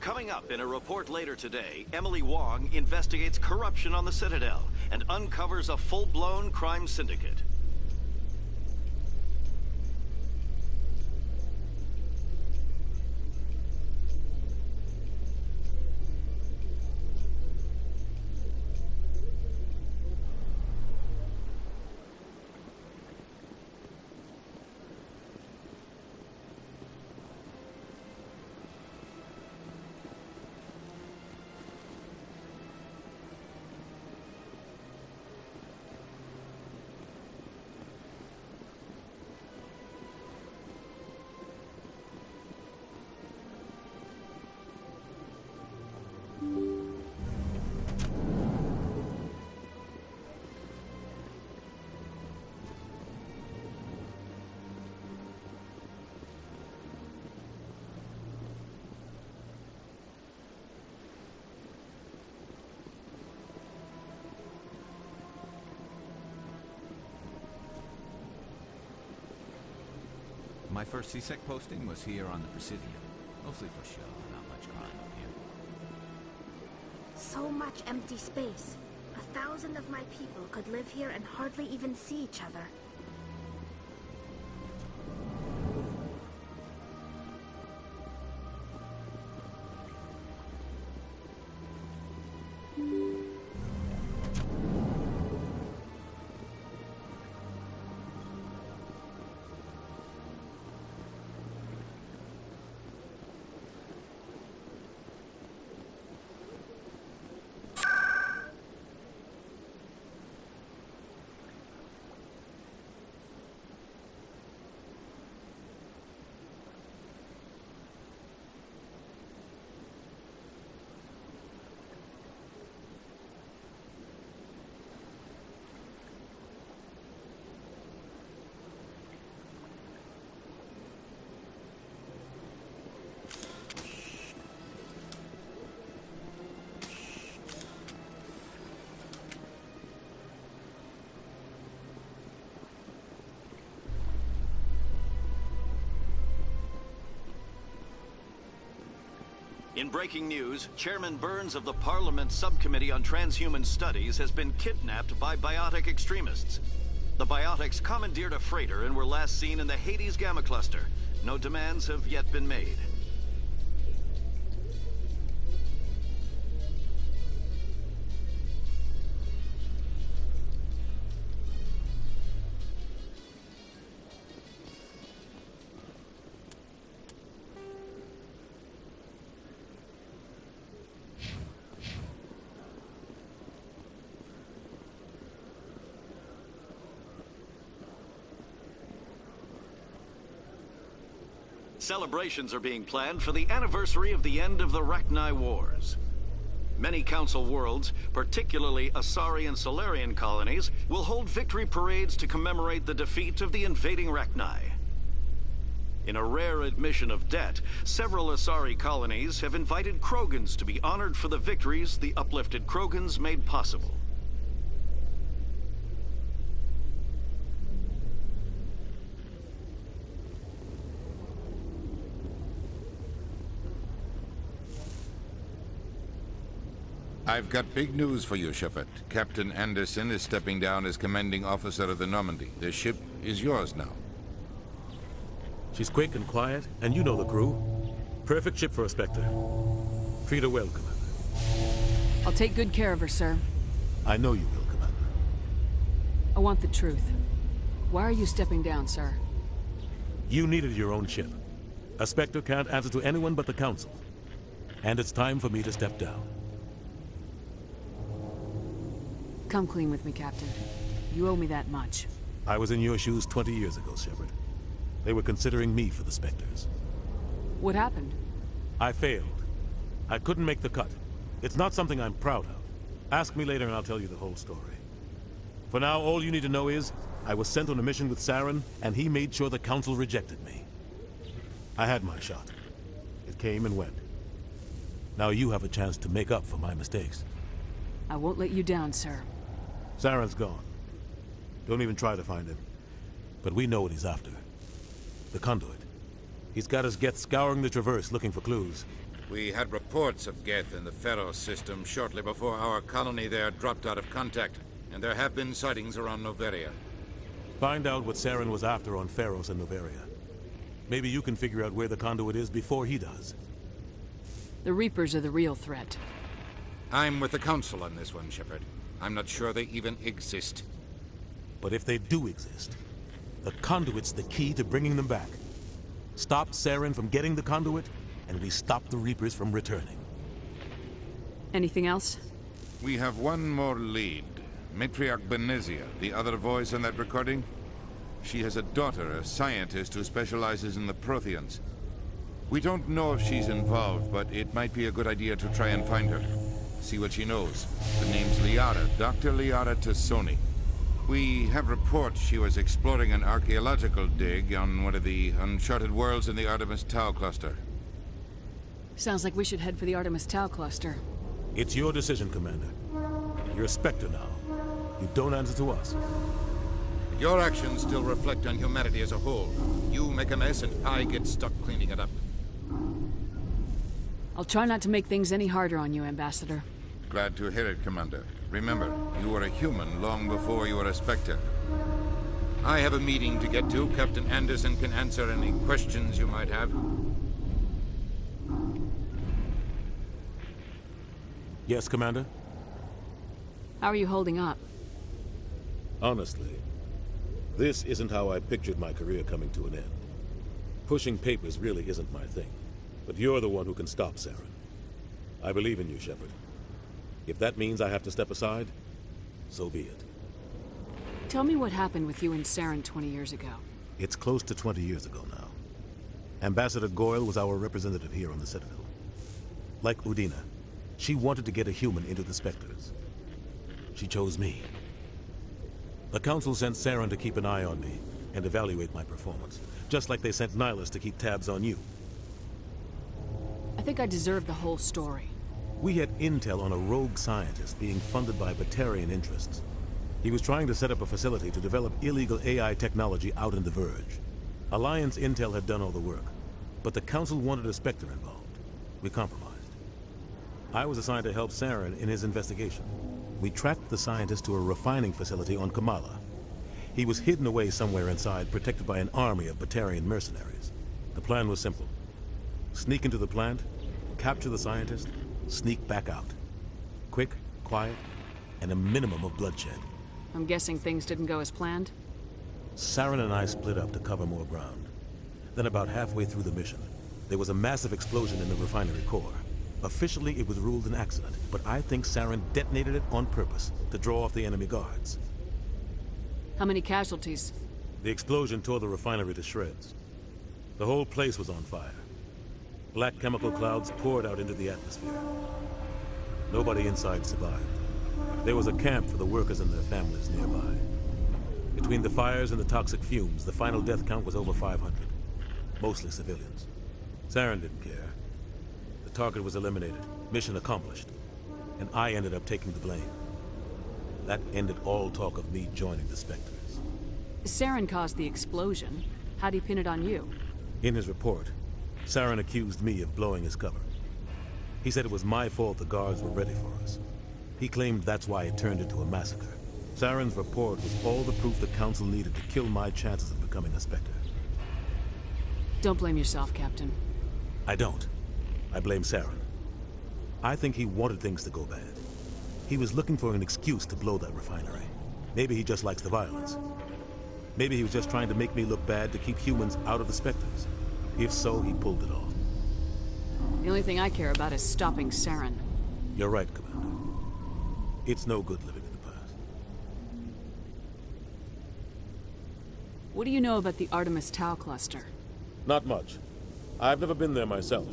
Coming up in a report later today, Emily Wong investigates corruption on the Citadel and uncovers a full-blown crime syndicate. My first CSEC posting was here on the Presidium. Mostly for show, not much crime up here. So much empty space. 1,000 of my people could live here and hardly even see each other. In breaking news, Chairman Burns of the Parliament Subcommittee on Transhuman Studies has been kidnapped by biotic extremists. The biotics commandeered a freighter and were last seen in the Hades Gamma Cluster. No demands have yet been made. Celebrations are being planned for the anniversary of the end of the Rachni Wars. Many Council worlds, particularly Asari and Solarian colonies, will hold victory parades to commemorate the defeat of the invading Rachni. In a rare admission of debt, several Asari colonies have invited Krogans to be honored for the victories the uplifted Krogans made possible. I've got big news for you, Shepard. Captain Anderson is stepping down as commanding officer of the Normandy. The ship is yours now. She's quick and quiet, and you know the crew. Perfect ship for a Spectre. Treat her well, Commander. I'll take good care of her, sir. I know you will, Commander. I want the truth. Why are you stepping down, sir? You needed your own ship. A Spectre can't answer to anyone but the Council. And it's time for me to step down. Come clean with me, Captain. You owe me that much. I was in your shoes 20 years ago, Shepard. They were considering me for the Spectres. What happened? I failed. I couldn't make the cut. It's not something I'm proud of. Ask me later and I'll tell you the whole story. For now, all you need to know is, I was sent on a mission with Saren, and he made sure the Council rejected me. I had my shot. It came and went. Now you have a chance to make up for my mistakes. I won't let you down, sir. Saren's gone. Don't even try to find him. But we know what he's after. The conduit. He's got his Geth scouring the Traverse looking for clues. We had reports of Geth in the Pharaoh system shortly before our colony there dropped out of contact, and there have been sightings around Noveria. Find out what Saren was after on Pharos and Noveria. Maybe you can figure out where the conduit is before he does. The Reapers are the real threat. I'm with the Council on this one, Shepard. I'm not sure they even exist. But if they do exist, the conduit's the key to bringing them back. Stop Saren from getting the conduit, and we stop the Reapers from returning. Anything else? We have one more lead. Matriarch Benezia, the other voice in that recording. She has a daughter, a scientist who specializes in the Protheans. We don't know if she's involved, but it might be a good idea to try and find her. See what she knows. The name's Liara, Dr. Liara Tassoni. We have reports she was exploring an archaeological dig on one of the uncharted worlds in the Artemis Tau cluster. Sounds like we should head for the Artemis Tau cluster. It's your decision, Commander. You're a Spectre now. You don't answer to us. Your actions still reflect on humanity as a whole. You make a mess and I get stuck cleaning it up. I'll try not to make things any harder on you, Ambassador. Glad to hear it, Commander. Remember, you were a human long before you were a Spectre. I have a meeting to get to. Captain Anderson can answer any questions you might have. Yes, Commander? How are you holding up? Honestly, this isn't how I pictured my career coming to an end. Pushing papers really isn't my thing. But you're the one who can stop Saren. I believe in you, Shepard. If that means I have to step aside, so be it. Tell me what happened with you and Saren 20 years ago. It's close to 20 years ago now. Ambassador Goyle was our representative here on the Citadel. Like Udina, she wanted to get a human into the Spectres. She chose me. The Council sent Saren to keep an eye on me and evaluate my performance, just like they sent Nihilus to keep tabs on you. I think I deserve the whole story. We had intel on a rogue scientist being funded by Batarian interests. He was trying to set up a facility to develop illegal AI technology out in the Verge. Alliance intel had done all the work, but the Council wanted a Spectre involved. We compromised. I was assigned to help Saren in his investigation. We tracked the scientist to a refining facility on Kamala. He was hidden away somewhere inside, protected by an army of Batarian mercenaries. The plan was simple. Sneak into the plant, capture the scientist, sneak back out. Quick, quiet, and a minimum of bloodshed. I'm guessing things didn't go as planned? Saren and I split up to cover more ground. Then about halfway through the mission, there was a massive explosion in the refinery core. Officially, it was ruled an accident, but I think Saren detonated it on purpose to draw off the enemy guards. How many casualties? The explosion tore the refinery to shreds. The whole place was on fire. Black chemical clouds poured out into the atmosphere. Nobody inside survived. There was a camp for the workers and their families nearby. Between the fires and the toxic fumes, the final death count was over 500. Mostly civilians. Saren didn't care. The target was eliminated, mission accomplished. And I ended up taking the blame. That ended all talk of me joining the Spectres. Saren caused the explosion. How'd he pin it on you? In his report, Saren accused me of blowing his cover. He said it was my fault the guards were ready for us. He claimed that's why it turned into a massacre. Saren's report was all the proof the Council needed to kill my chances of becoming a Spectre. Don't blame yourself, Captain. I don't. I blame Saren. I think he wanted things to go bad. He was looking for an excuse to blow that refinery. Maybe he just likes the violence. Maybe he was just trying to make me look bad to keep humans out of the Spectres. If so, he pulled it off. The only thing I care about is stopping Saren. You're right, Commander. It's no good living in the past. What do you know about the Artemis Tau cluster? Not much. I've never been there myself.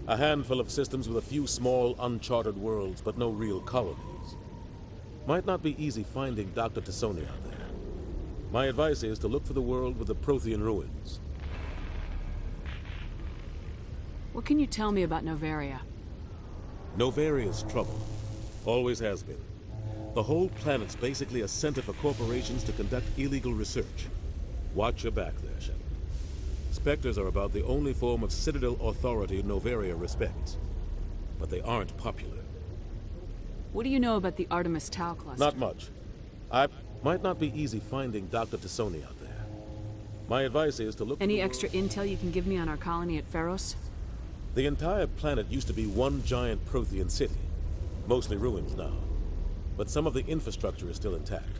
A handful of systems with a few small, uncharted worlds, but no real colonies. Might not be easy finding Dr. Tassoni out there. My advice is to look for the world with the Prothean ruins. What can you tell me about Noveria? Novaria's trouble. Always has been. The whole planet's basically a center for corporations to conduct illegal research. Watch your back there, Shepard. Spectres are about the only form of Citadel authority Noveria respects. But they aren't popular. What do you know about the Artemis Tau cluster? Not much. I might not be easy finding Dr. Tassoni out there. My advice is to look... Any extra intel you can give me on our colony at Pharos? The entire planet used to be one giant Prothean city. Mostly ruins now. But some of the infrastructure is still intact.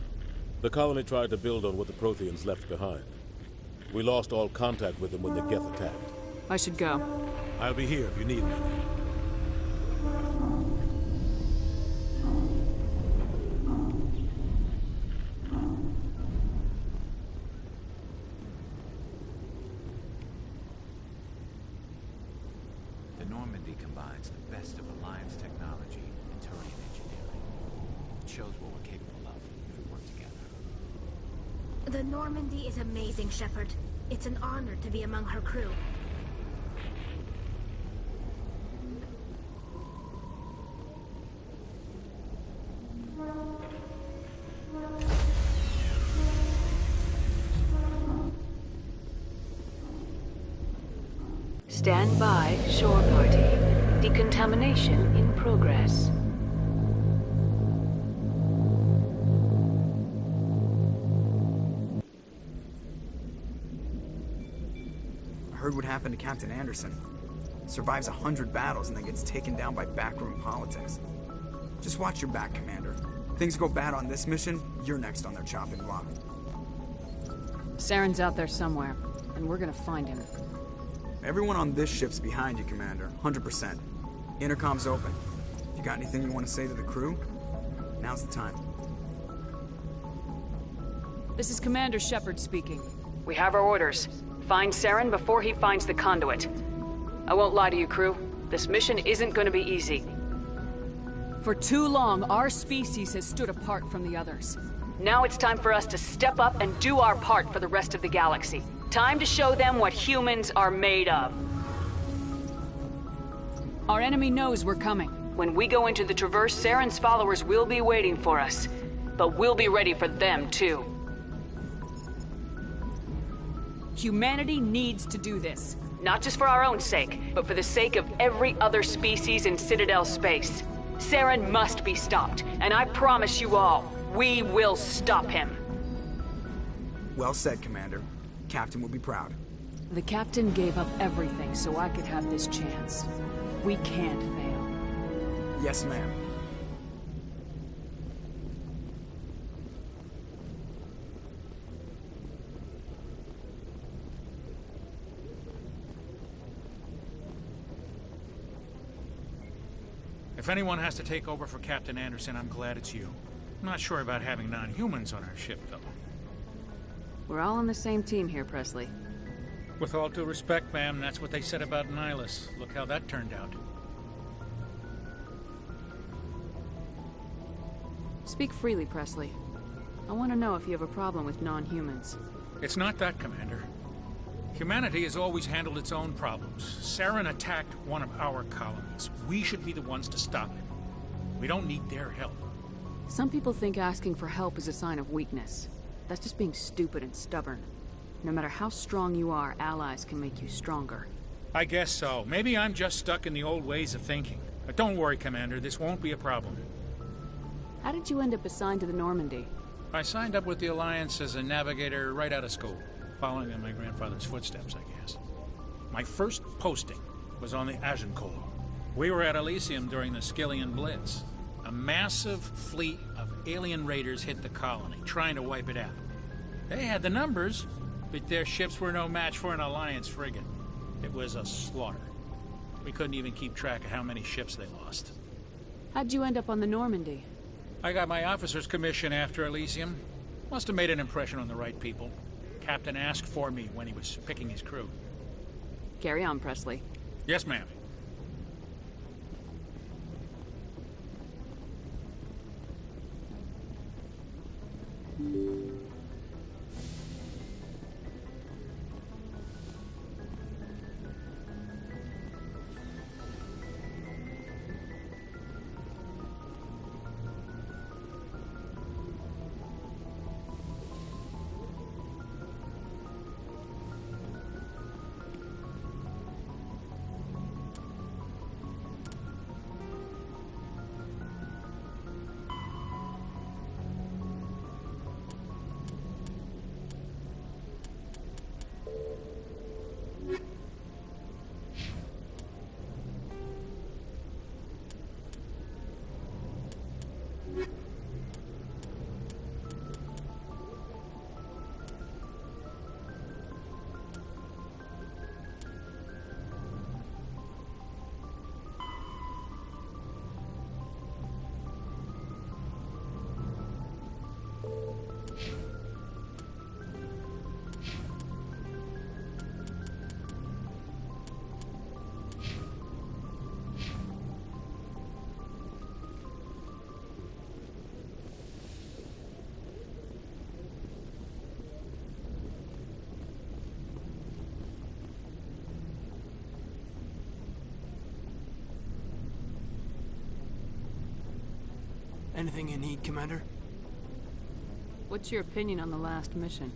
The colony tried to build on what the Protheans left behind. We lost all contact with them when the Geth attacked. I should go. I'll be here if you need me. The Normandy combines the best of Alliance technology and Turian engineering. It shows what we're capable of if we work together. The Normandy is amazing, Shepard. It's an honor to be among her crew. Stand by, shore party. Decontamination in progress. I heard what happened to Captain Anderson. Survives 100 battles and then gets taken down by backroom politics. Just watch your back, Commander. Things go bad on this mission, you're next on their chopping block. Saren's out there somewhere, and we're gonna find him. Everyone on this ship's behind you, Commander. 100%. Intercom's open. If you got anything you want to say to the crew, now's the time. This is Commander Shepard speaking. We have our orders. Find Saren before he finds the conduit. I won't lie to you, crew. This mission isn't going to be easy. For too long, our species has stood apart from the others. Now it's time for us to step up and do our part for the rest of the galaxy. Time to show them what humans are made of. Our enemy knows we're coming. When we go into the Traverse, Saren's followers will be waiting for us. But we'll be ready for them, too. Humanity needs to do this. Not just for our own sake, but for the sake of every other species in Citadel space. Saren must be stopped, and I promise you all, we will stop him. Well said, Commander. Captain will be proud. The captain gave up everything so I could have this chance. We can't fail. Yes, ma'am. If anyone has to take over for Captain Anderson, I'm glad it's you. I'm not sure about having non-humans on our ship, though. We're all on the same team here, Presley. With all due respect, ma'am, that's what they said about Nihilus. Look how that turned out. Speak freely, Presley. I want to know if you have a problem with non-humans. It's not that, Commander. Humanity has always handled its own problems. Saren attacked one of our colonies. We should be the ones to stop him. We don't need their help. Some people think asking for help is a sign of weakness. That's just being stupid and stubborn. No matter how strong you are, allies can make you stronger. I guess so. Maybe I'm just stuck in the old ways of thinking. But don't worry, Commander. This won't be a problem. How did you end up assigned to the Normandy? I signed up with the Alliance as a navigator right out of school, following in my grandfather's footsteps, I guess. My first posting was on the Agincourt. We were at Elysium during the Skillian Blitz. A massive fleet of alien raiders hit the colony, trying to wipe it out. They had the numbers, but their ships were no match for an Alliance frigate. It was a slaughter. We couldn't even keep track of how many ships they lost. How'd you end up on the Normandy? I got my officer's commission after Elysium. Must have made an impression on the right people. Captain asked for me when he was picking his crew. Carry on, Presley. Yes, ma'am. Anything you need, Commander? What's your opinion on the last mission?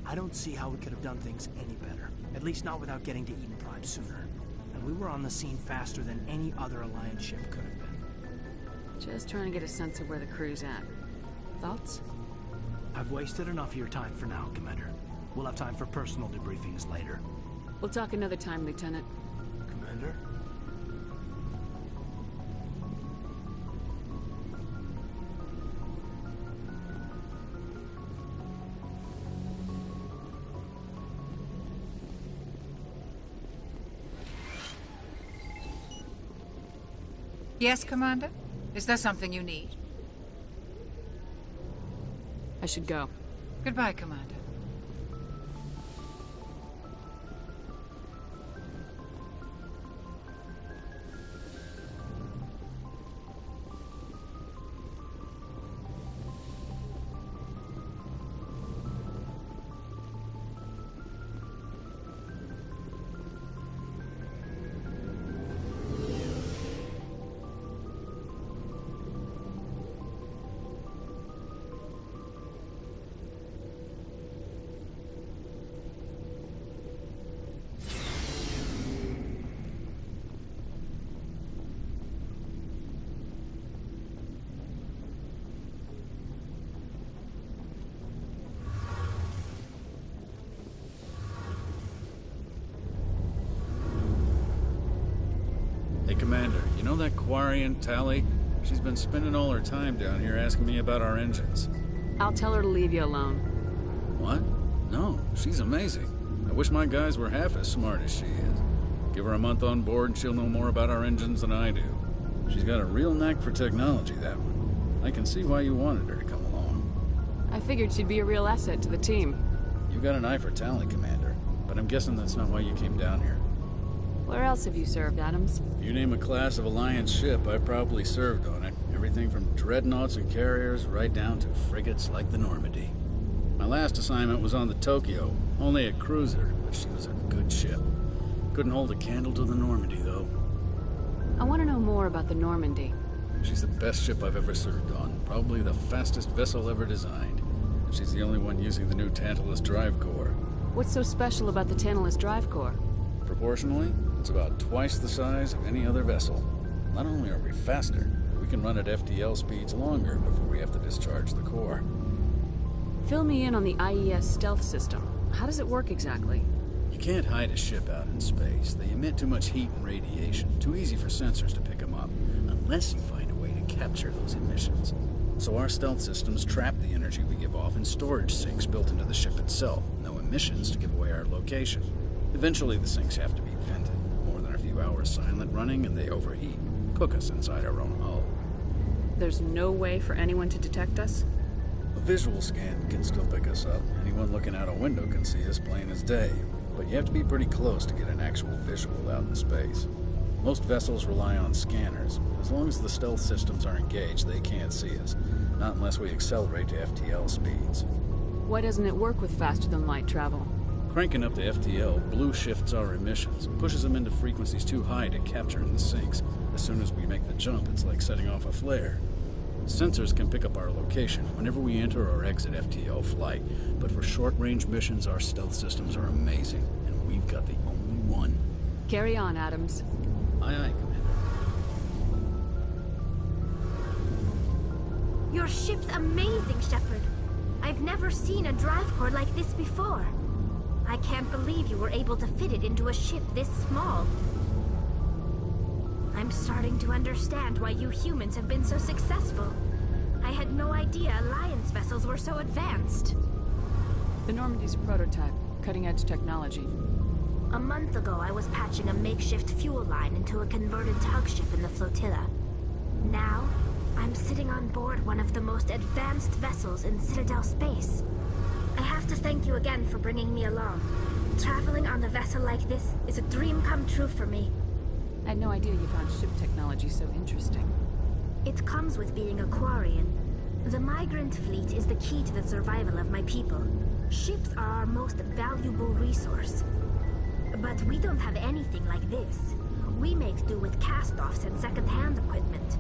I don't see how we could have done things any better. At least not without getting to Eden Prime sooner. And we were on the scene faster than any other Alliance ship could have been. Just trying to get a sense of where the crew's at. Thoughts? I've wasted enough of your time for now, Commander. We'll have time for personal debriefings later. We'll talk another time, Lieutenant. Commander? Yes, Commander? Is there something you need? I should go. Goodbye, Commander. Hey, Commander, you know that Quarian, Tally? She's been spending all her time down here asking me about our engines. I'll tell her to leave you alone. What? No, she's amazing. I wish my guys were half as smart as she is. Give her a month on board and she'll know more about our engines than I do. She's got a real knack for technology, that one. I can see why you wanted her to come along. I figured she'd be a real asset to the team. You got an eye for Tally, Commander, but I'm guessing that's not why you came down here. Where else have you served, Adams? If you name a class of Alliance ship, I've probably served on it. Everything from dreadnoughts and carriers right down to frigates like the Normandy. My last assignment was on the Tokyo, only a cruiser, but she was a good ship. Couldn't hold a candle to the Normandy, though. I want to know more about the Normandy. She's the best ship I've ever served on, probably the fastest vessel ever designed. She's the only one using the new Tantalus drive core. What's so special about the Tantalus drive core? Proportionally, it's about twice the size of any other vessel. Not only are we faster, we can run at FTL speeds longer before we have to discharge the core. Fill me in on the IES stealth system. How does it work exactly? You can't hide a ship out in space. They emit too much heat and radiation. Too easy for sensors to pick them up, unless you find a way to capture those emissions. So our stealth systems trap the energy we give off in storage sinks built into the ship itself. No emissions to give away our location. Eventually the sinks have to be vented. More than a few hours silent running and they overheat. Cook us inside our own hull. There's no way for anyone to detect us? A visual scan can still pick us up. Anyone looking out a window can see us plain as day. But you have to be pretty close to get an actual visual out in space. Most vessels rely on scanners. As long as the stealth systems are engaged, they can't see us. Not unless we accelerate to FTL speeds. Why doesn't it work with faster-than-light travel? Cranking up to FTL blue shifts our emissions, pushes them into frequencies too high to capture in the sinks. As soon as we make the jump, it's like setting off a flare. Sensors can pick up our location whenever we enter or exit FTL flight, but for short-range missions, our stealth systems are amazing, and we've got the only one. Carry on, Adams. Aye, aye, Commander. Your ship's amazing, Shepard. I've never seen a drive core like this before. I can't believe you were able to fit it into a ship this small. I'm starting to understand why you humans have been so successful. I had no idea Alliance vessels were so advanced. The Normandy's a prototype, cutting-edge technology. A month ago, I was patching a makeshift fuel line into a converted tug ship in the flotilla. Now, I'm sitting on board one of the most advanced vessels in Citadel space. I have to thank you again for bringing me along. Traveling on a vessel like this is a dream come true for me. I had no idea you found ship technology so interesting. It comes with being a Quarian. The migrant fleet is the key to the survival of my people. Ships are our most valuable resource. But we don't have anything like this. We make do with cast-offs and second-hand equipment.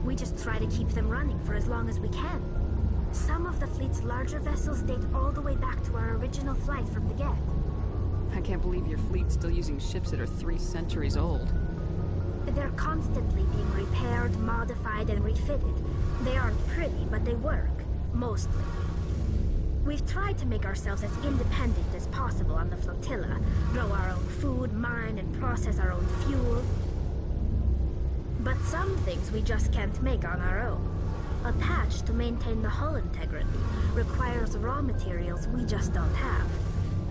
We just try to keep them running for as long as we can. Some of the fleet's larger vessels date all the way back to our original flight from the get. I can't believe your fleet's still using ships that are 3 centuries old. They're constantly being repaired, modified, and refitted. They aren't pretty, but they work. Mostly. We've tried to make ourselves as independent as possible on the flotilla. Grow our own food, mine, and process our own fuel. But some things we just can't make on our own. A patch to maintain the hull integrity requires raw materials we just don't have.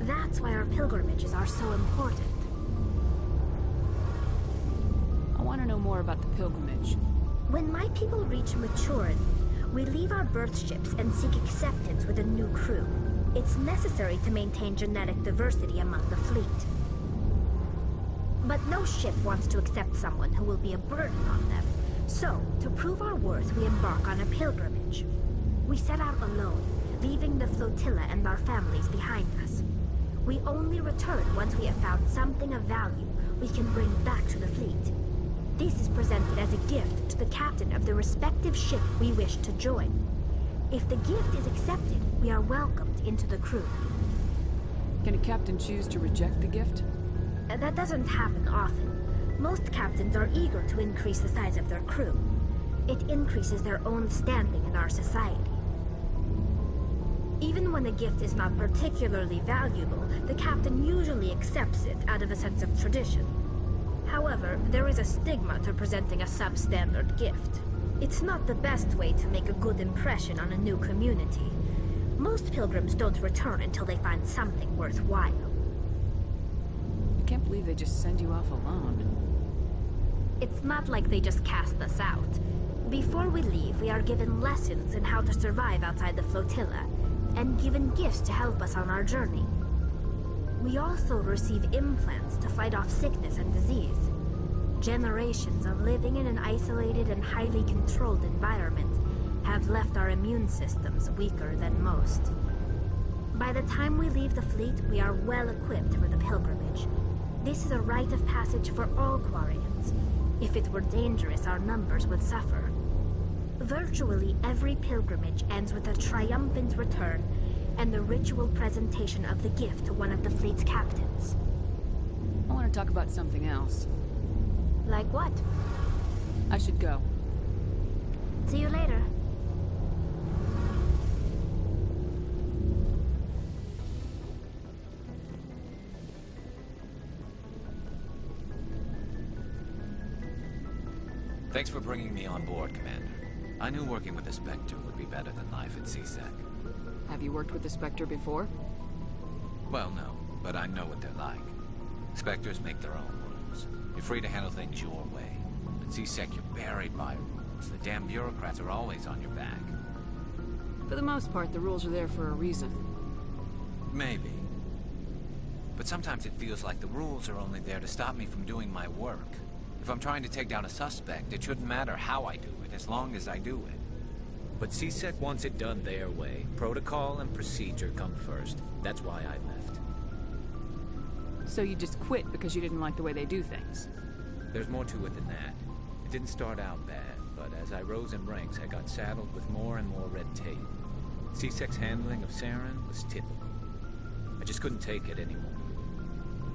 That's why our pilgrimages are so important. I want to know more about the pilgrimage. When my people reach maturity, we leave our birth ships and seek acceptance with a new crew. It's necessary to maintain genetic diversity among the fleet. But no ship wants to accept someone who will be a burden on them. So, to prove our worth, we embark on a pilgrimage. We set out alone, leaving the flotilla and our families behind us. We only return once we have found something of value we can bring back to the fleet. This is presented as a gift to the captain of the respective ship we wish to join. If the gift is accepted, we are welcomed into the crew. Can a captain choose to reject the gift? That doesn't happen often. Most captains are eager to increase the size of their crew. It increases their own standing in our society. Even when a gift is not particularly valuable, the captain usually accepts it out of a sense of tradition. However, there is a stigma to presenting a substandard gift. It's not the best way to make a good impression on a new community. Most pilgrims don't return until they find something worthwhile. I can't believe they just send you off alone. It's not like they just cast us out. Before we leave, we are given lessons in how to survive outside the flotilla, and given gifts to help us on our journey. We also receive implants to fight off sickness and disease. Generations of living in an isolated and highly controlled environment have left our immune systems weaker than most. By the time we leave the fleet, we are well equipped for the pilgrimage. This is a rite of passage for all Quarians. If it were dangerous, our numbers would suffer. Virtually every pilgrimage ends with a triumphant return and the ritual presentation of the gift to one of the fleet's captains. I want to talk about something else. Like what? I should go. See you later. Thanks for bringing me on board, Commander. I knew working with the Spectre would be better than life at CSEC. Have you worked with the Spectre before? Well, no, but I know what they're like. Spectres make their own rules. You're free to handle things your way. At CSEC, you're buried by rules. The damn bureaucrats are always on your back. For the most part, the rules are there for a reason. Maybe. But sometimes it feels like the rules are only there to stop me from doing my work. If I'm trying to take down a suspect, it shouldn't matter how I do it, as long as I do it. But CSEC wants it done their way. Protocol and procedure come first. That's why I left. So you just quit because you didn't like the way they do things? There's more to it than that. It didn't start out bad, but as I rose in ranks, I got saddled with more and more red tape. CSEC's handling of Saren was typical. I just couldn't take it anymore.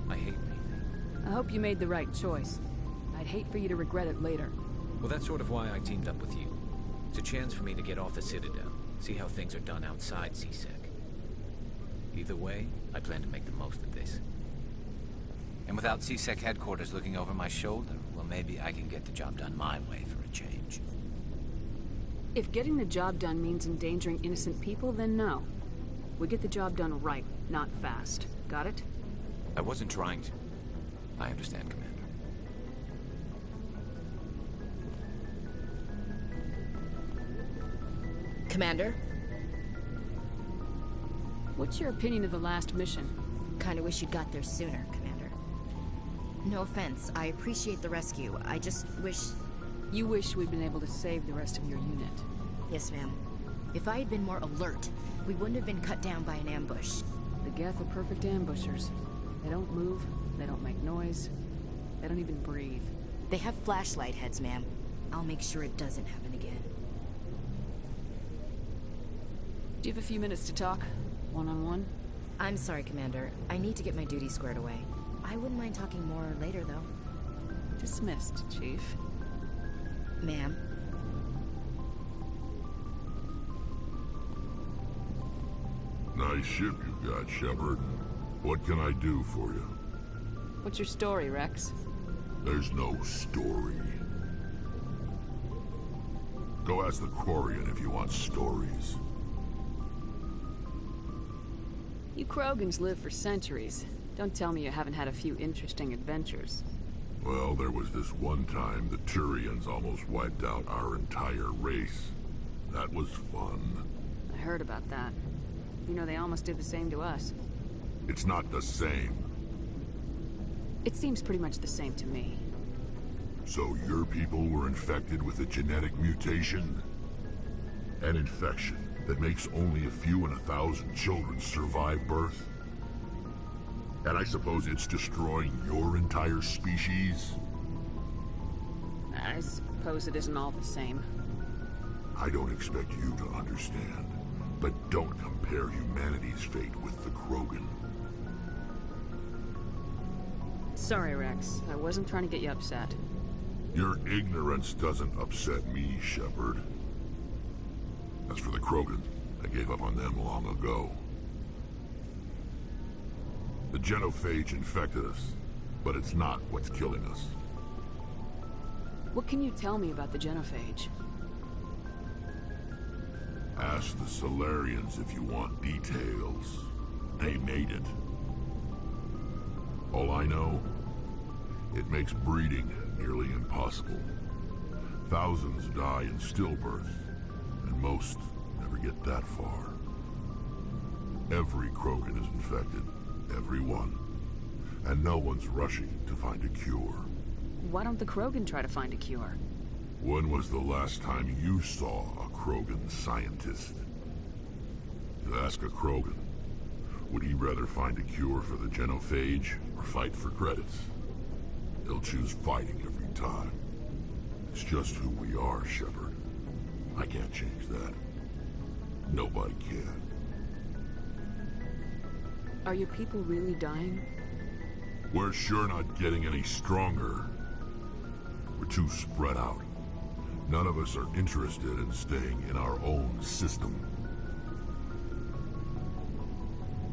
I hate leaving. I hope you made the right choice. I'd hate for you to regret it later. Well, that's sort of why I teamed up with you. It's a chance for me to get off the Citadel, see how things are done outside CSEC. Either way, I plan to make the most of this. And without CSEC headquarters looking over my shoulder, well, maybe I can get the job done my way for a change. If getting the job done means endangering innocent people, then no. We get the job done right, not fast. Got it? I wasn't trying to. I understand, Commander. Commander? What's your opinion of the last mission? Kinda wish you'd got there sooner, Commander. No offense, I appreciate the rescue. I just wish... You wish we'd been able to save the rest of your unit. Yes, ma'am. If I had been more alert, we wouldn't have been cut down by an ambush. The Geth are perfect ambushers. They don't move, they don't make noise, they don't even breathe. They have flashlight heads, ma'am. I'll make sure it doesn't happen again. Do you have a few minutes to talk? One-on-one? I'm sorry, Commander. I need to get my duty squared away. I wouldn't mind talking more later, though. Dismissed, Chief. Ma'am. Nice ship you got, Shepard. What can I do for you? What's your story, Rex? There's no story. Go ask the Quarian if you want stories. You Krogans live for centuries. Don't tell me you haven't had a few interesting adventures. Well, there was this one time the Turians almost wiped out our entire race. That was fun. I heard about that. You know, they almost did the same to us. It's not the same. It seems pretty much the same to me. So your people were infected with a genetic mutation? An infection that makes only a few in 1,000 children survive birth? And I suppose it's destroying your entire species? I suppose it isn't all the same. I don't expect you to understand, but don't compare humanity's fate with the Krogan. Sorry, Rex. I wasn't trying to get you upset. Your ignorance doesn't upset me, Shepard. As for the Krogan, I gave up on them long ago. The genophage infected us, but it's not what's killing us. What can you tell me about the genophage? Ask the Solarians if you want details. They made it. All I know, it makes breeding nearly impossible. Thousands die in stillbirth, and most never get that far. Every Krogan is infected, every one. And no one's rushing to find a cure. Why don't the Krogan try to find a cure? When was the last time you saw a Krogan scientist? You ask a Krogan, would he rather find a cure for the genophage or fight for credits? He'll choose fighting every time. It's just who we are, Shepard. I can't change that. Nobody can. Are your people really dying? We're sure not getting any stronger. We're too spread out. None of us are interested in staying in our own system.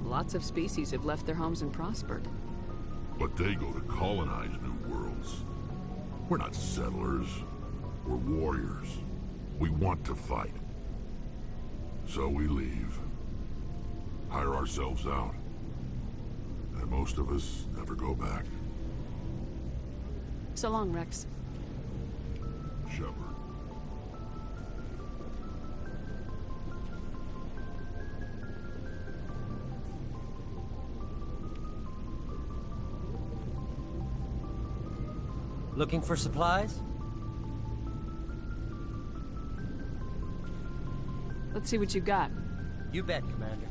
Lots of species have left their homes and prospered. But they go to colonize new worlds. We're not settlers. We're warriors. We want to fight. So we leave. Hire ourselves out. And most of us never go back. So long, Rex. Shepard. Looking for supplies? Let's see what you got. You bet, Commander.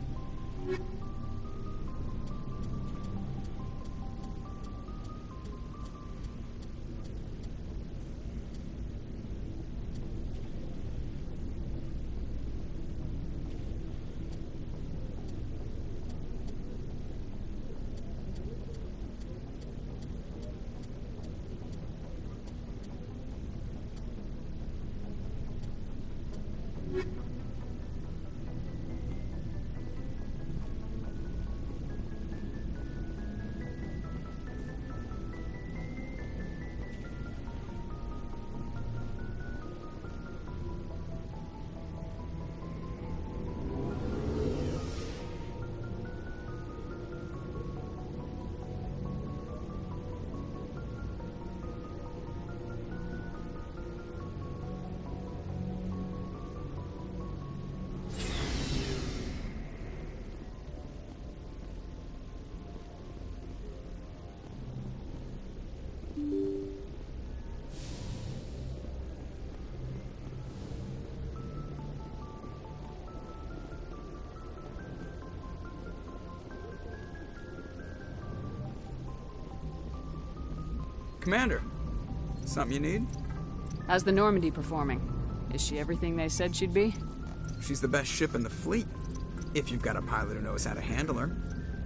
Commander, something you need? How's the Normandy performing? Is she everything they said she'd be? She's the best ship in the fleet, if you've got a pilot who knows how to handle her.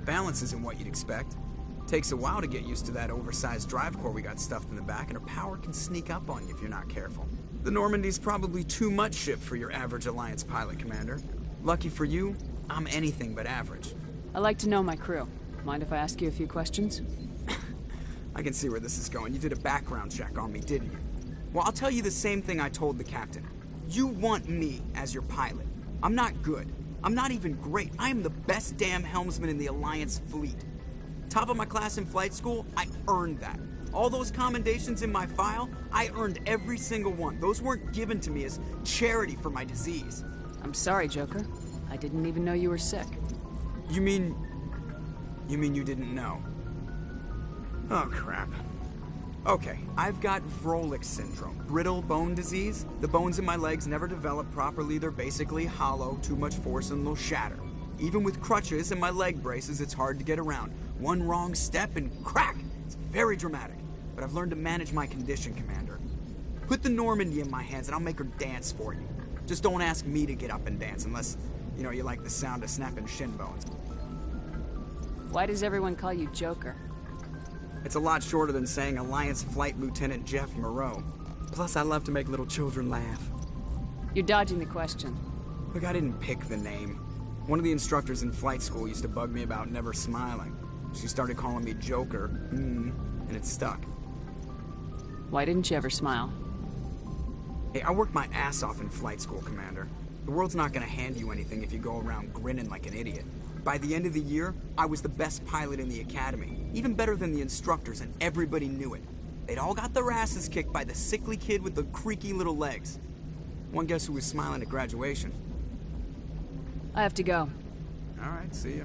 Balance isn't what you'd expect. Takes a while to get used to that oversized drive core we got stuffed in the back, and her power can sneak up on you if you're not careful. The Normandy's probably too much ship for your average Alliance pilot, Commander. Lucky for you, I'm anything but average. I like to know my crew. Mind if I ask you a few questions? I can see where this is going. You did a background check on me, didn't you? Well, I'll tell you the same thing I told the captain. You want me as your pilot. I'm not good. I'm not even great. I am the best damn helmsman in the Alliance fleet. Top of my class in flight school, I earned that. All those commendations in my file, I earned every single one. Those weren't given to me as charity for my disease. I'm sorry, Joker. I didn't even know you were sick. You mean you didn't know? Oh, crap. Okay, I've got Vrolik syndrome, brittle bone disease. The bones in my legs never develop properly. They're basically hollow, too much force and they'll shatter. Even with crutches and my leg braces, it's hard to get around. One wrong step and crack! It's very dramatic. But I've learned to manage my condition, Commander. Put the Normandy in my hands and I'll make her dance for you. Just don't ask me to get up and dance unless, you like the sound of snapping shin bones. Why does everyone call you Joker? It's a lot shorter than saying Alliance Flight Lieutenant Jeff Moreau. Plus, I love to make little children laugh. You're dodging the question. Look, I didn't pick the name. One of the instructors in flight school used to bug me about never smiling. She started calling me Joker, and it stuck. Why didn't you ever smile? Hey, I worked my ass off in flight school, Commander. The world's not gonna hand you anything if you go around grinning like an idiot. By the end of the year, I was the best pilot in the academy. Even better than the instructors, and everybody knew it. They'd all got their asses kicked by the sickly kid with the creaky little legs. One guess who was smiling at graduation? I have to go. All right, see ya.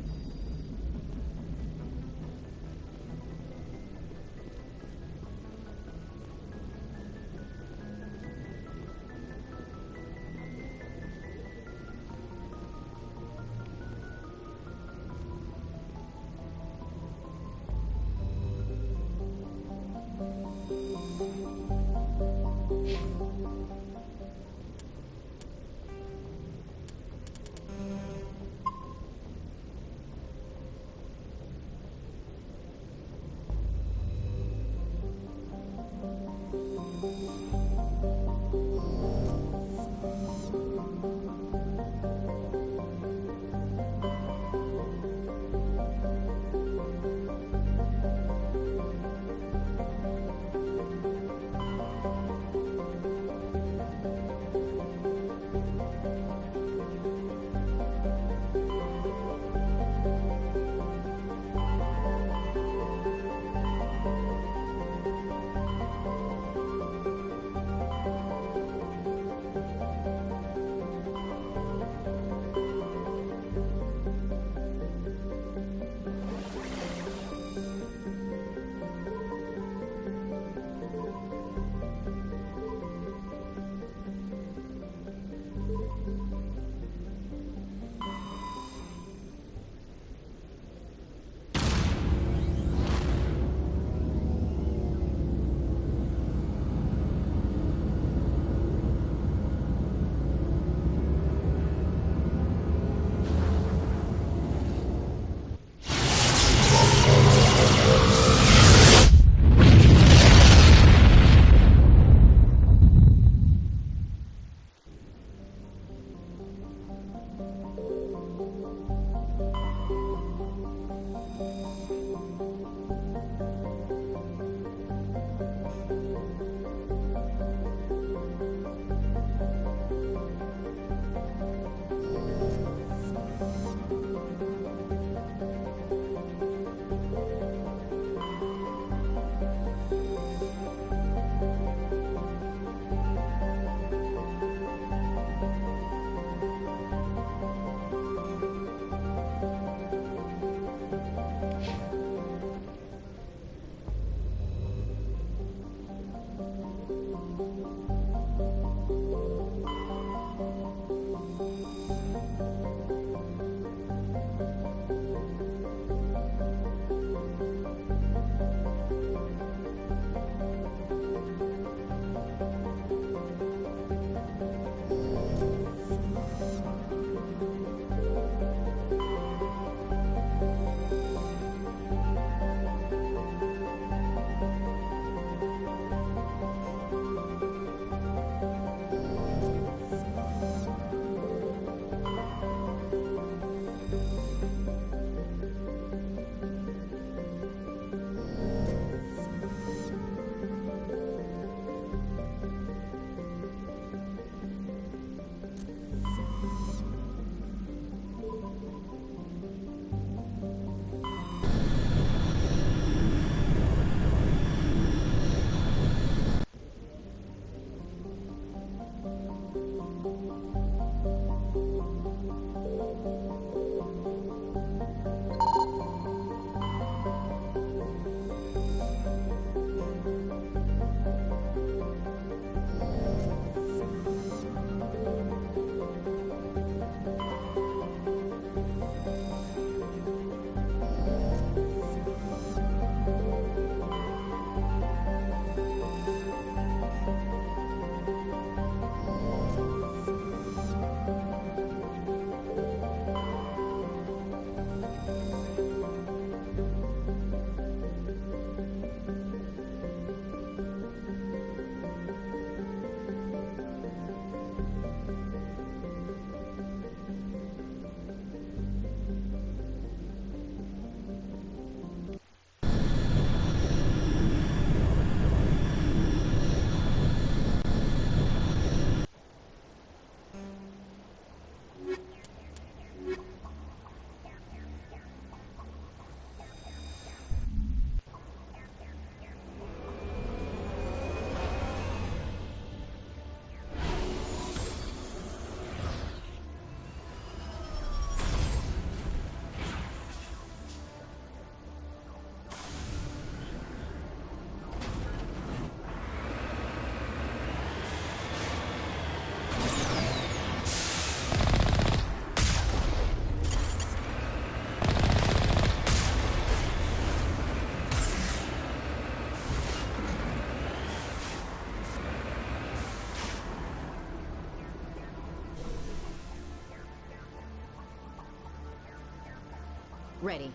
Ready.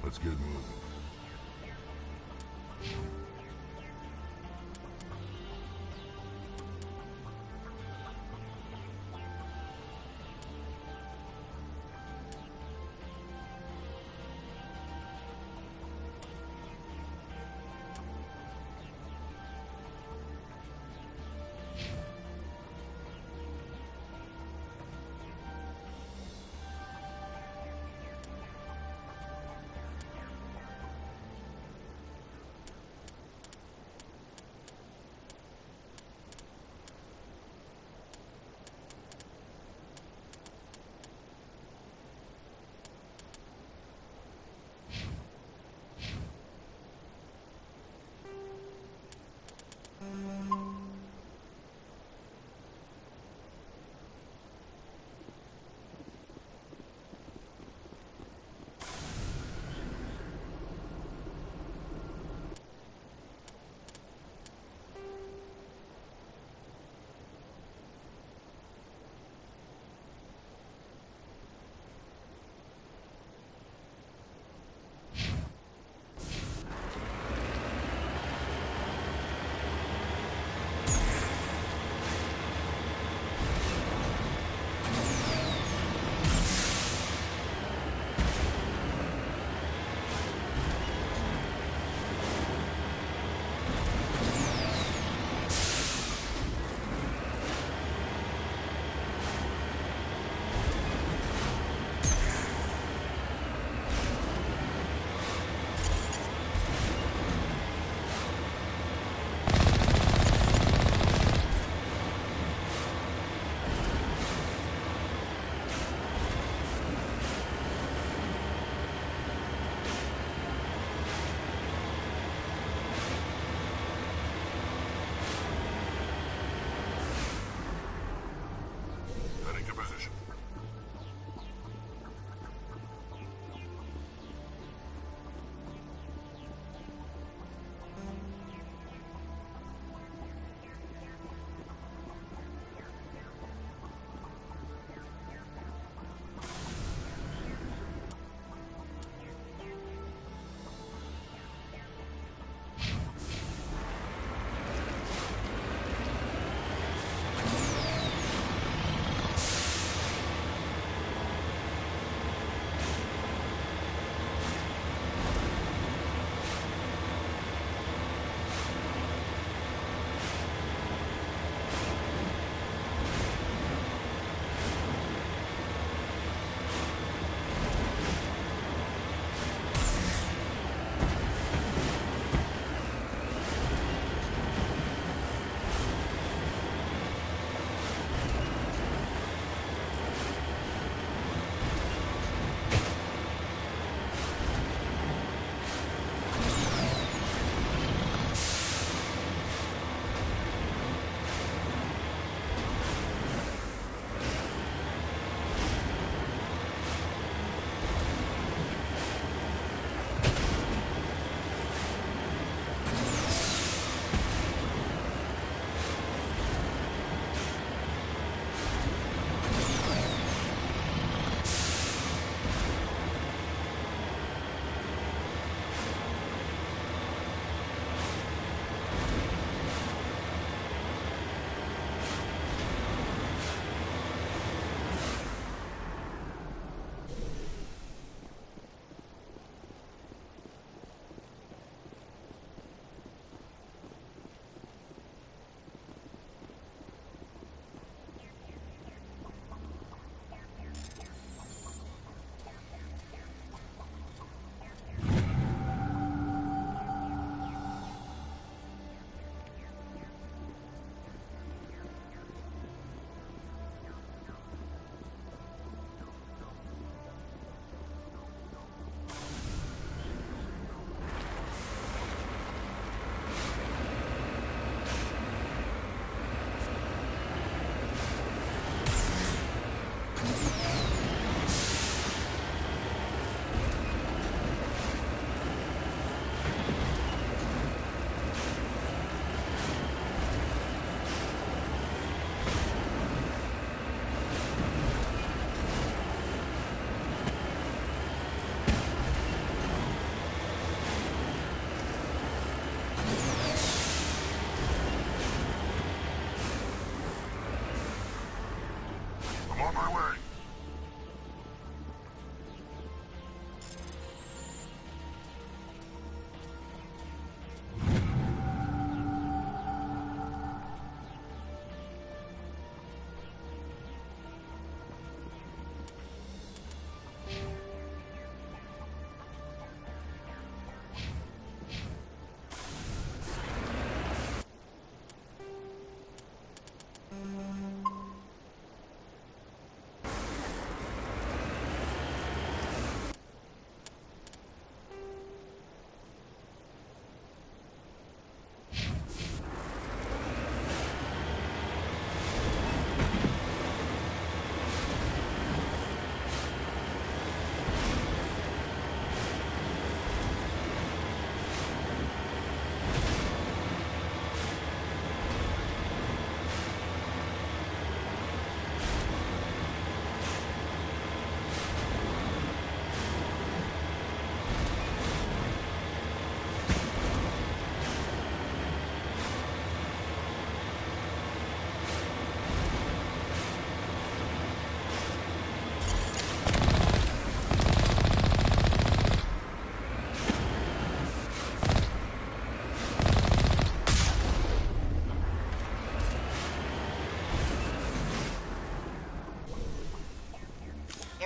Let's get moving.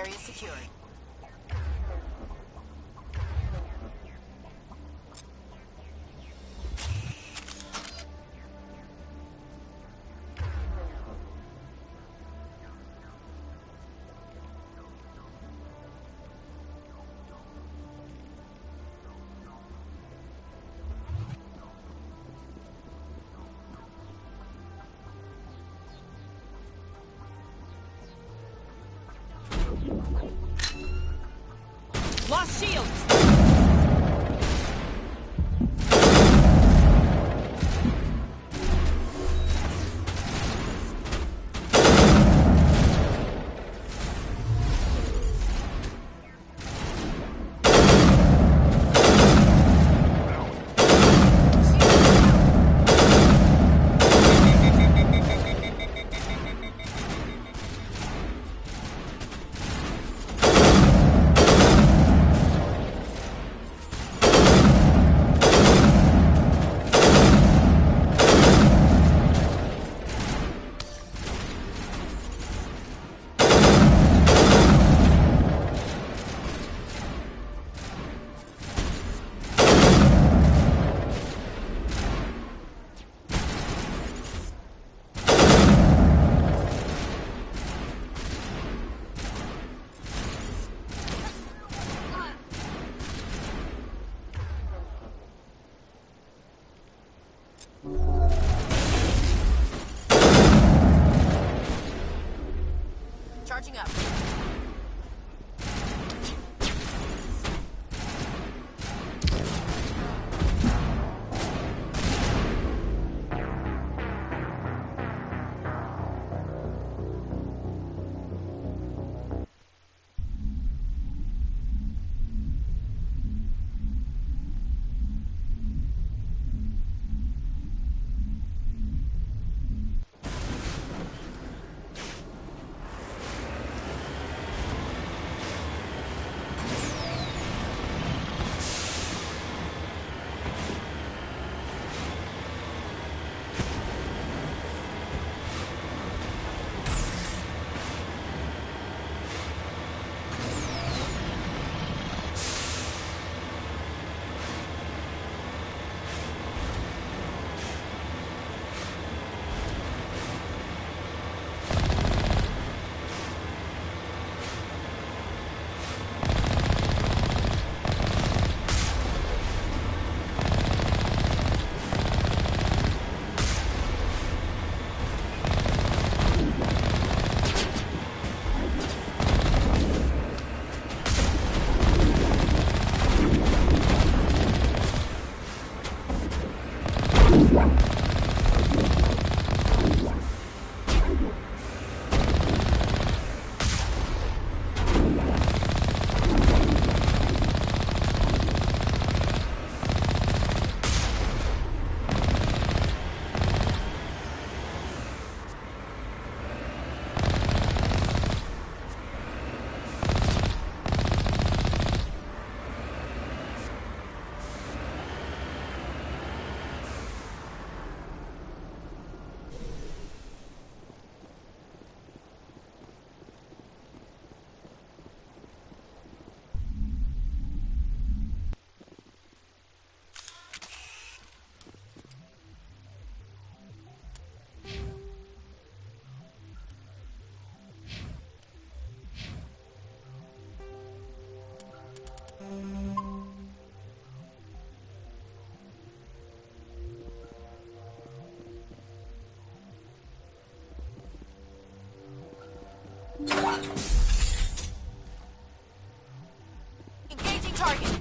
area secured. Lost shields! Charging up. Engaging target.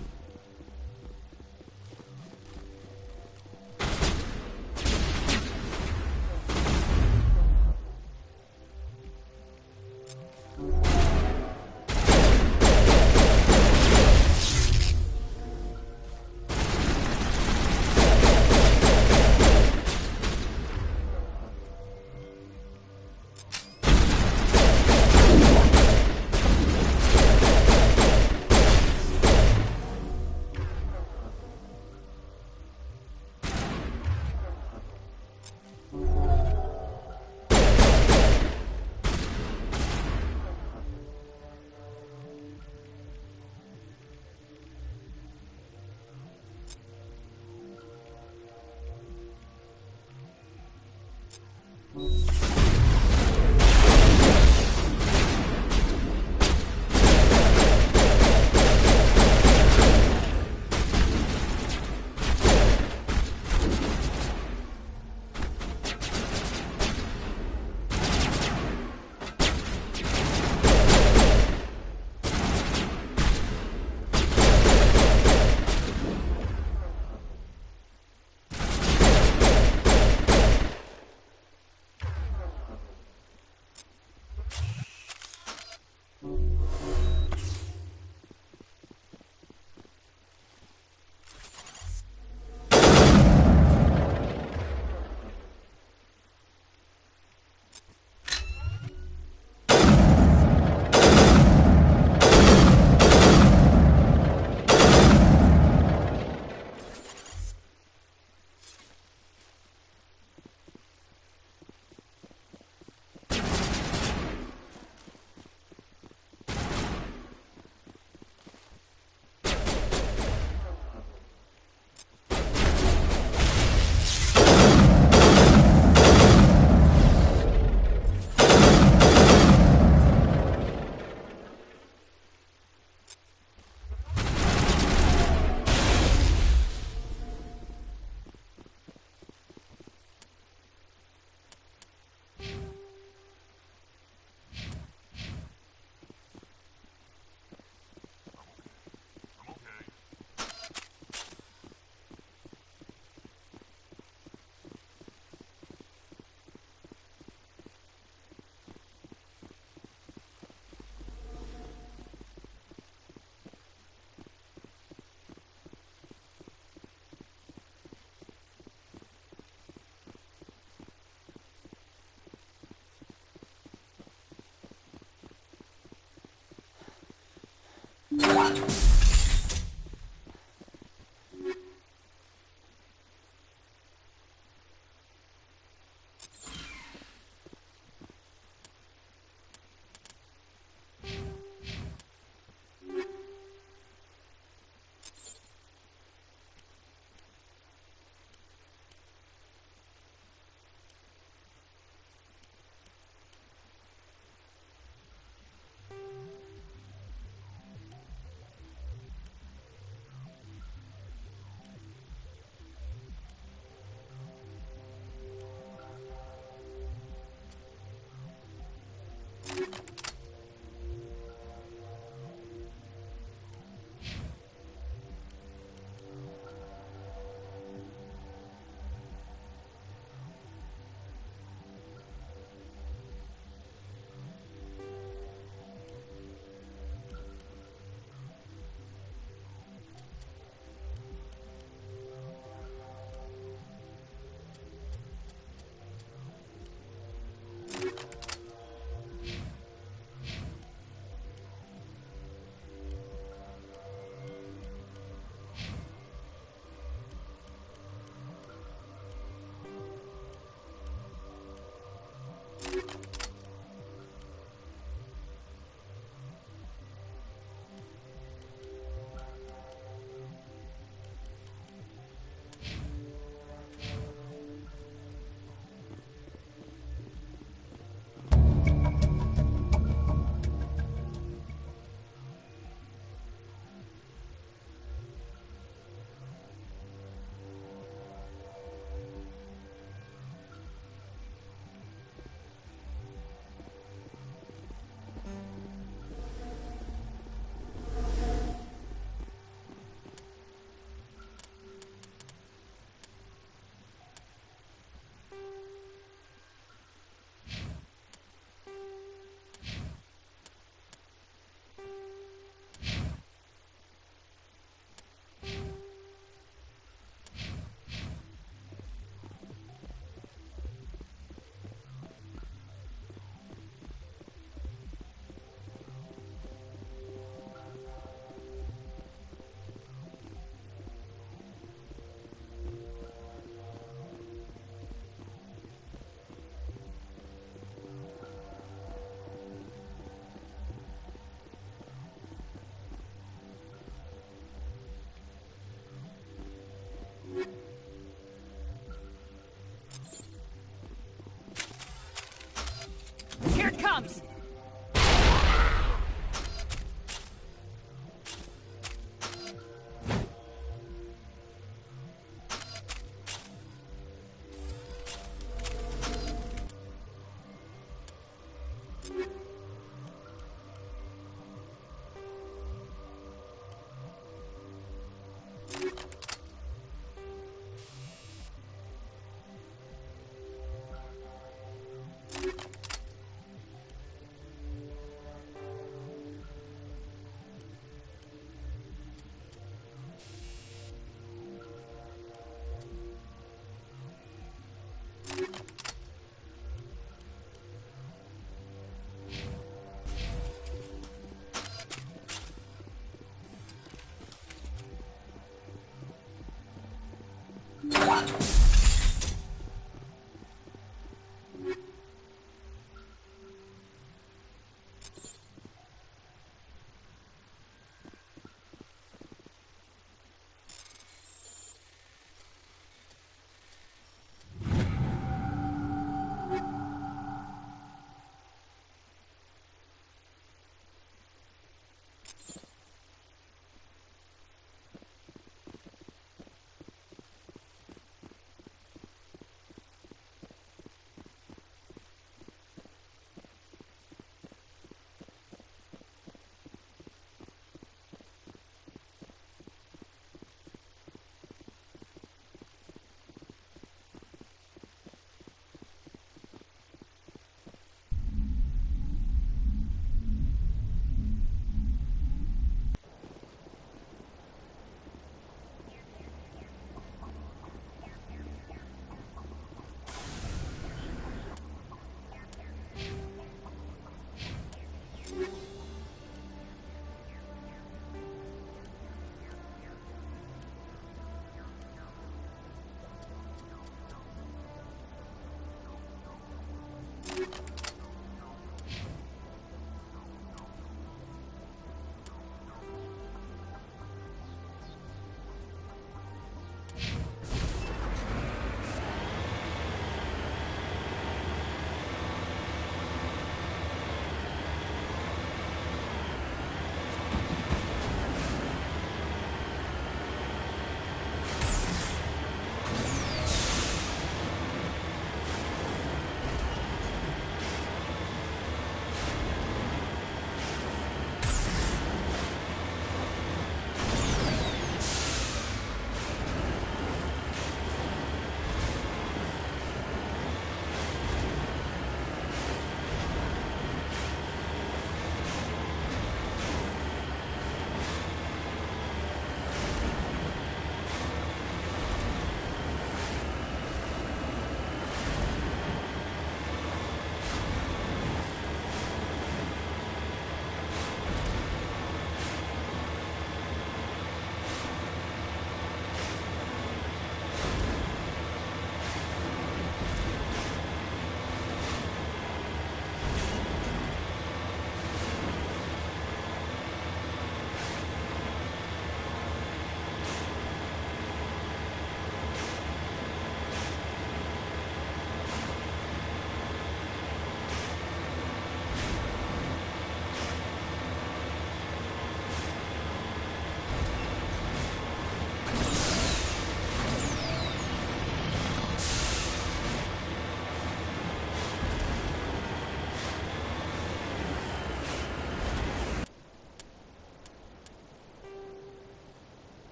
Here it comes!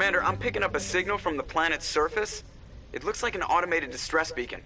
Commander, I'm picking up a signal from the planet's surface. It looks like an automated distress beacon.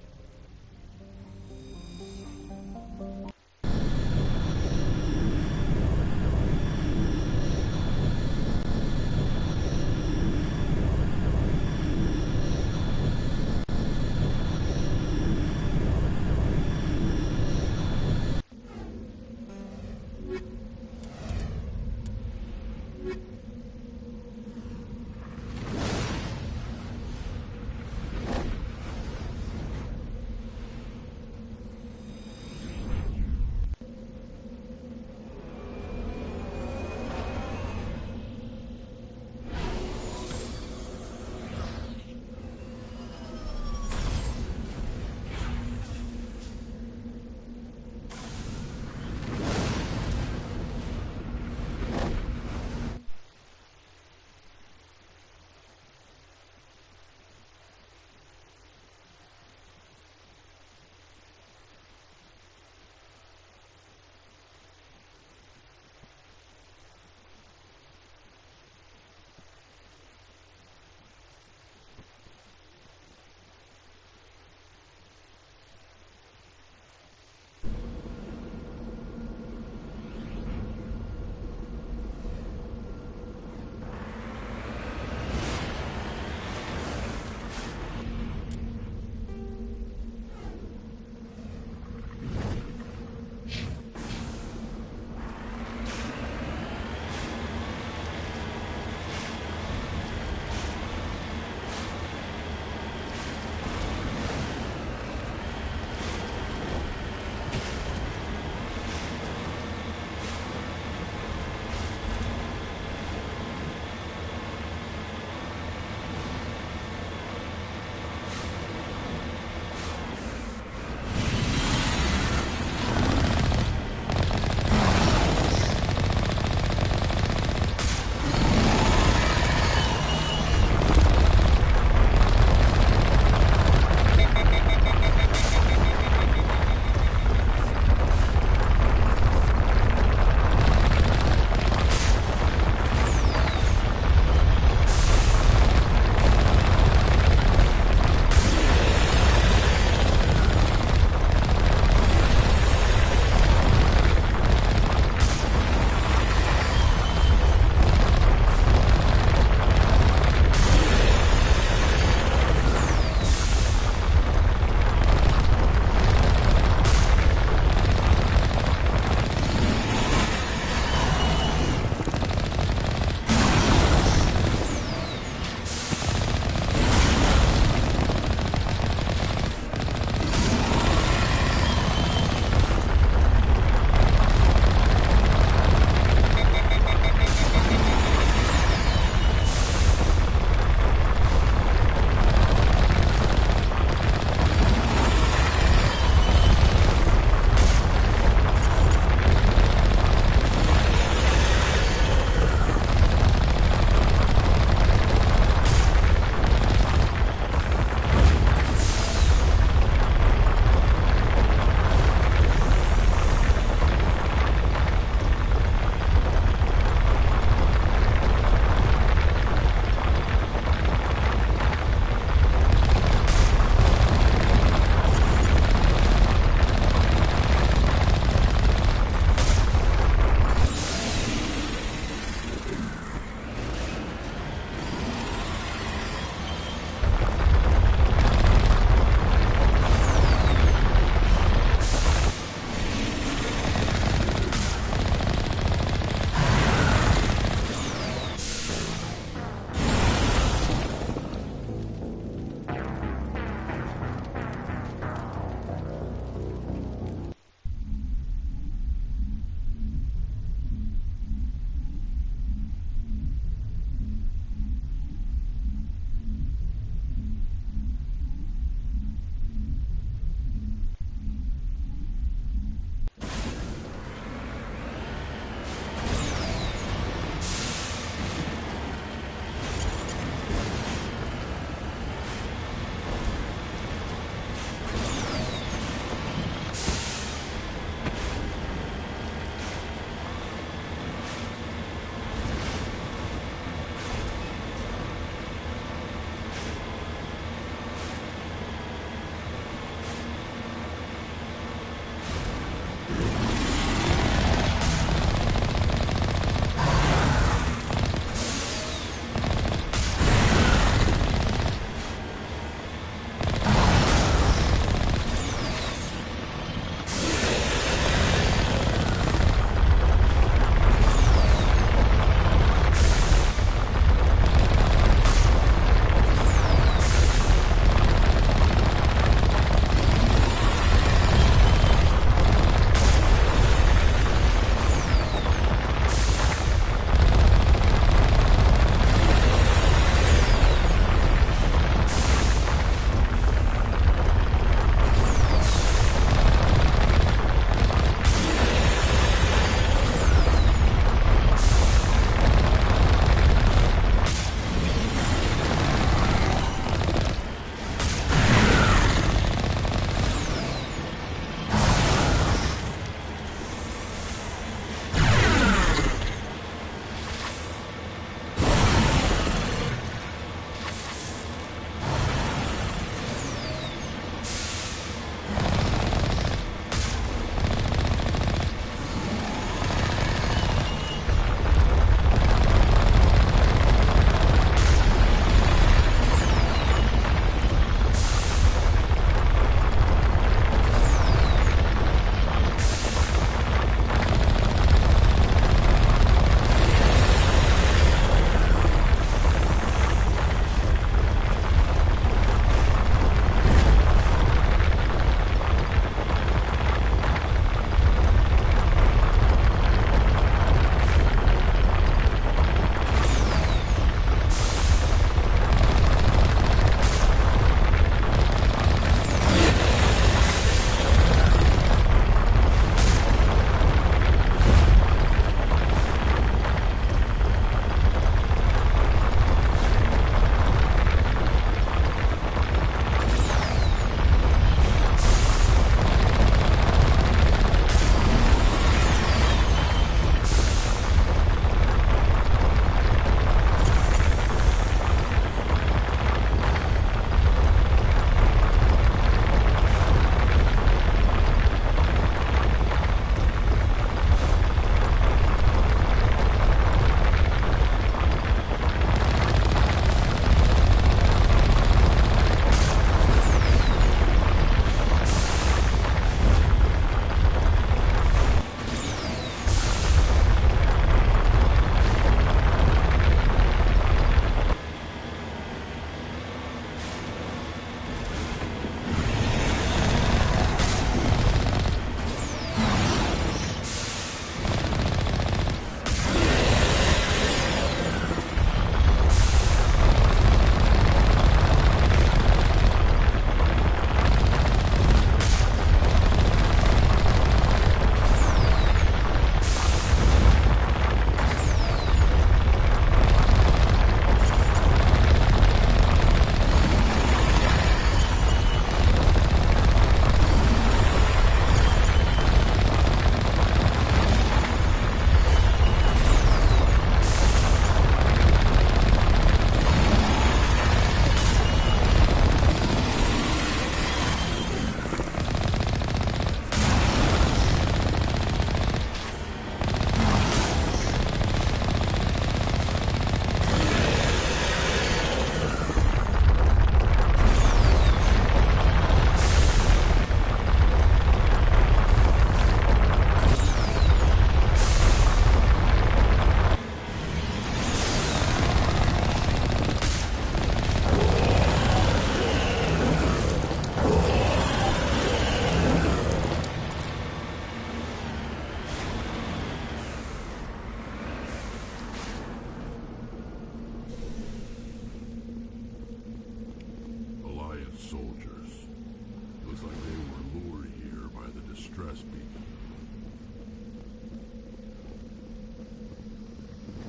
distress beacon.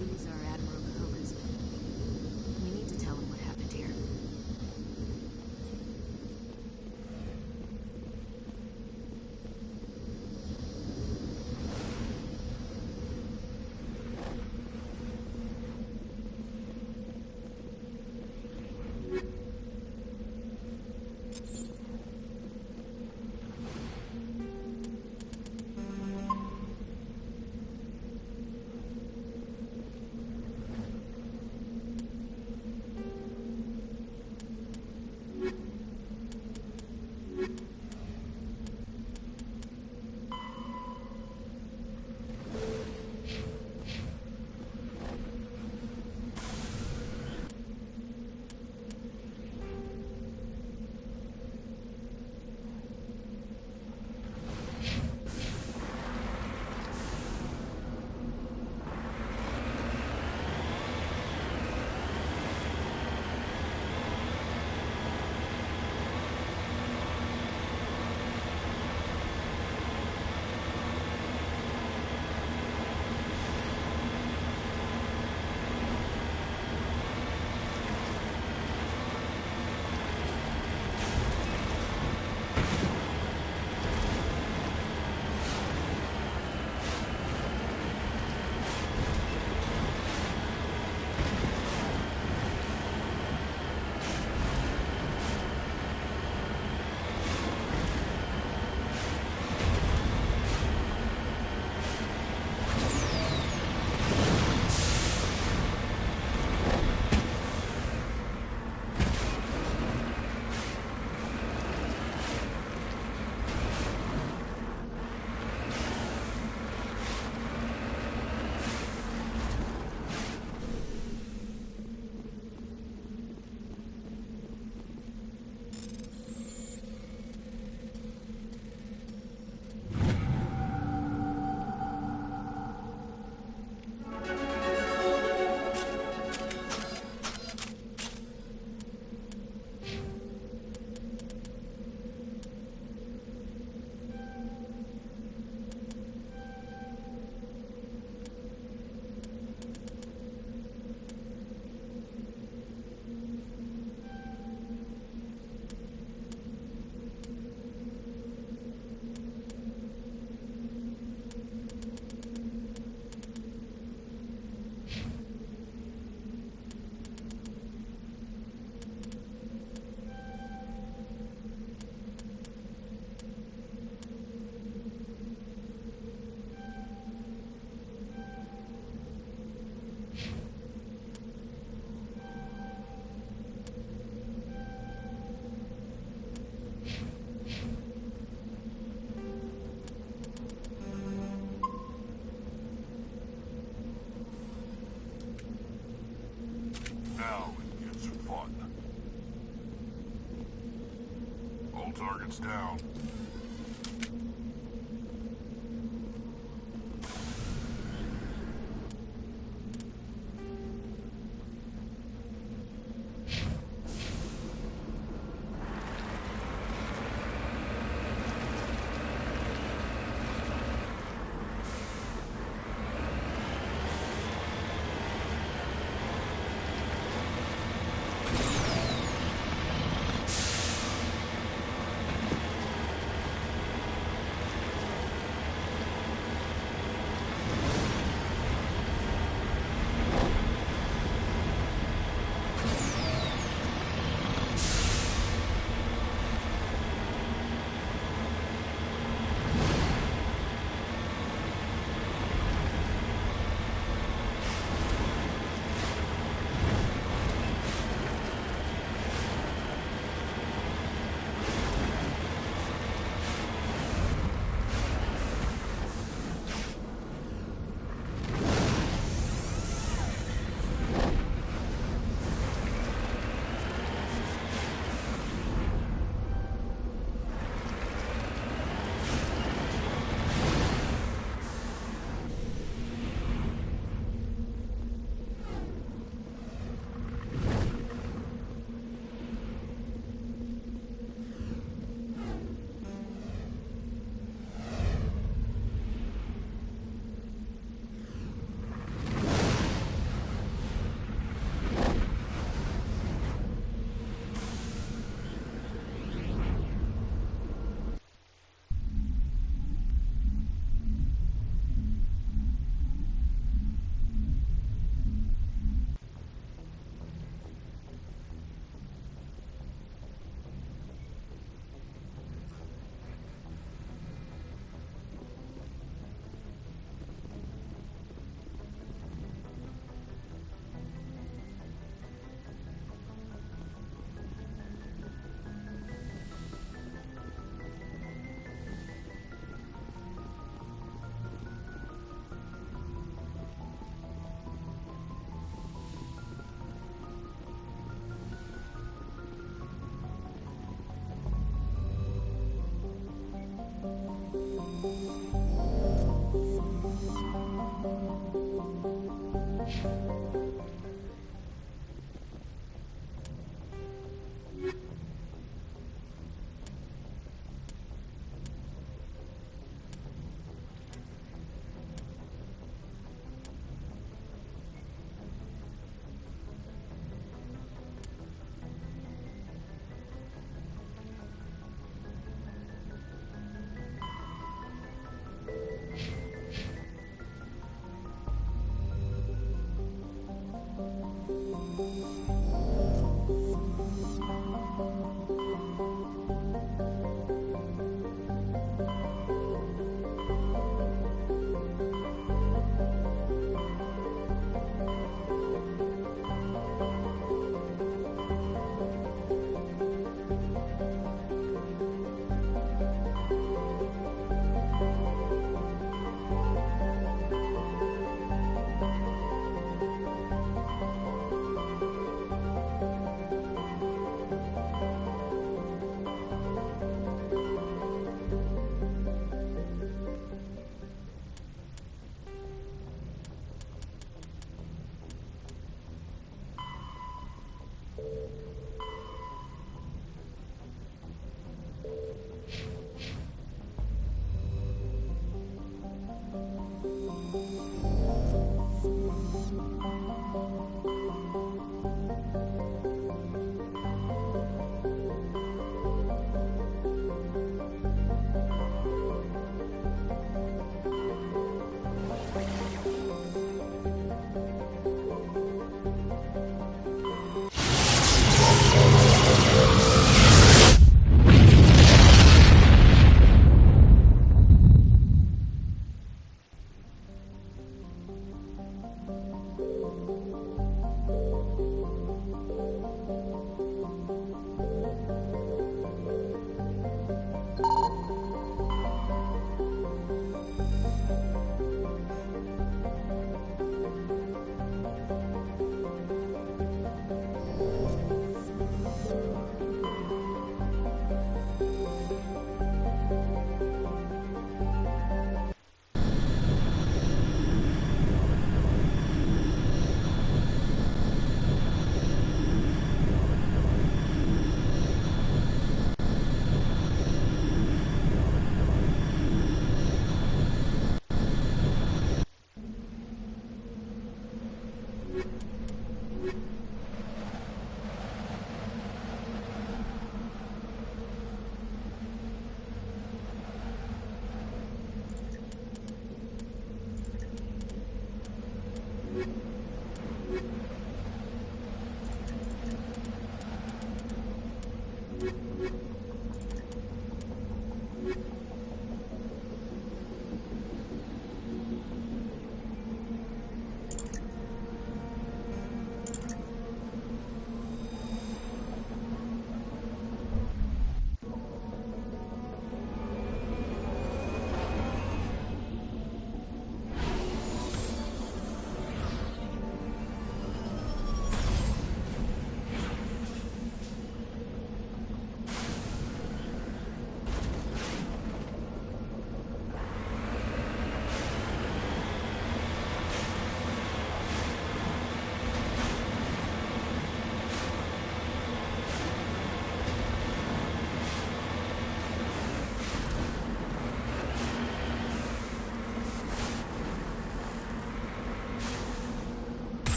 These are Admiral Koga's men. We need to tell him what happened here. Now it gets fun. All targets down.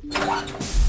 What?